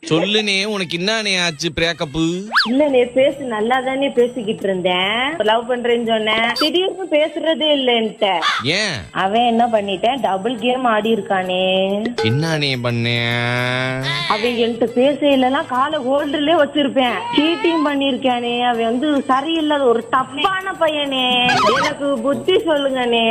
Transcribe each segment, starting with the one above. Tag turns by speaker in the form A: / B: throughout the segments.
A: சொல்லுனே, உனக்கு என்னனே ஆச்சு பிரேக்கப்பு?
B: இல்லனே பேசு, நல்லா தானே பேசிக்கிட்டு இருந்தேன். லவ் பண்றேன்னு சொன்னேன், திடீர்னு பேசுறதே இல்லன்ட்ட.
A: ஏன்?
B: அவன் என்ன பண்ணிட்டேன், டபுள் கேம் ஆடி இருக்கானே.
A: என்னனே பண்ண?
B: அவன் என்கிட்ட பேசலாம் காலை ஹோல்டர்லயே வச்சிருப்பேன். சீட்டிங் பண்ணிருக்கானே. அவன் வந்து சரியில்லாத ஒரு தப்பான பையனே. எனக்கு புத்தி சொல்லுங்கண்ணே,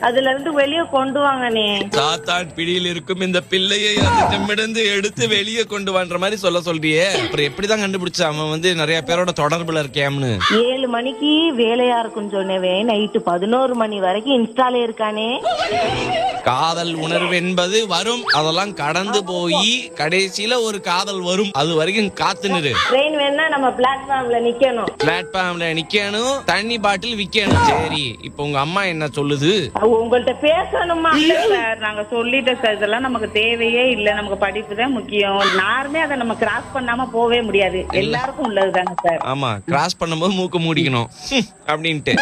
B: அதுல இருந்து வெளியே கொண்டு வாங்கண்ணே.
A: சாத்தான் பிடியில் இருக்கும் இந்த பிள்ளையை நம்மிடந்து எடுத்து வெளியே கொண்டு வான்ற மாதிரி சொல்றியே. அப்புறம் எப்படிதான் கண்டுபிடிச்ச அவன் வந்து நிறைய பேரோட தொடர்புல இருக்கேன்னு?
B: 7 மணிக்கு வேலையா இருக்குன்னு சொன்னவன் நைட்டு 11 மணி வரைக்கும் இன்ஸ்டால இருக்கானே.
A: காதல் உணர்வு என்பது வரும், அதெல்லாம் கடந்து போய் கடைசியில ஒரு காதல் வரும். அது வரைக்கும் காத்து நிறு.
B: ட்ரெயின் வேணா நம்ம பிளாட்ஃபார்ம்ல நிக்கணும்.
A: பிளாட்ஃபார்ம்ல நிக்கணும், தண்ணி பாட்டில் விக்கணும். சரி, இப்ப உங்க அம்மா என்ன சொல்லுது?
B: உங்கள்ட்ட பேசணுமா?
C: இல்ல சார், நாங்க சொல்லிட்டோம் சார், இதெல்லாம் நமக்கு தேவையே இல்ல, நமக்கு படிப்பு தான் முக்கியம். யாருமே அதை நம்ம கிராஸ் பண்ணாம போவே முடியாது, எல்லாருக்கும் உள்ளதுதாங்க சார்.
A: ஆமா, கிராஸ் பண்ணும்போது மூக்க மூடிக்கணும் அப்படின்ட்டு.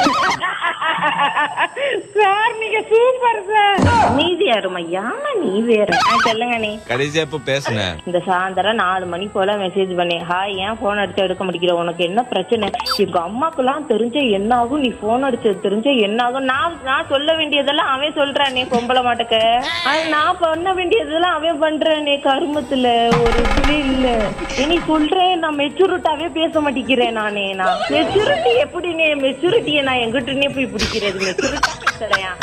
C: சார் நீங்க சூப்பர் சார்.
B: நீதி யாருமையா? நீ வேற. சொல்லுங்க நீ.
A: கடைசியா இப்ப பேசுன
B: இந்த சாயந்தரம் 4 மணி போல மெசேஜ் பண்ணேன். ஹாய், ஏன் போன் அடிச்சு எடுக்க மாட்டேங்கிற, உனக்கு என்ன பிரச்சனை? எங்க அம்மாக்கெல்லாம் தெரிஞ்ச என்ன ஆகும், நீ போன் அடிச்சது தெரிஞ்ச என்ன ஆகும்? நான் சொல்ல வேண்டியதெல்லாம் அவன் சொல்றானே, பொம்பளை மாட்டக்க. அது நான் பண்ண வேண்டியதெல்லாம் அவன் பண்றானே. கருமத்துல ஒரு இதுவே இல்ல. நீ சொல்றேன், நான் மெச்சூரிட்டாவே பேச மாட்டேங்கிறேன். நான் மெச்சூரிட்டி எப்படினே? மெச்சூரிட்டியை நான் எங்கிட்டனே போய் பிடிக்கிறது? மெச்சூரிட்டா பேசுறேன்.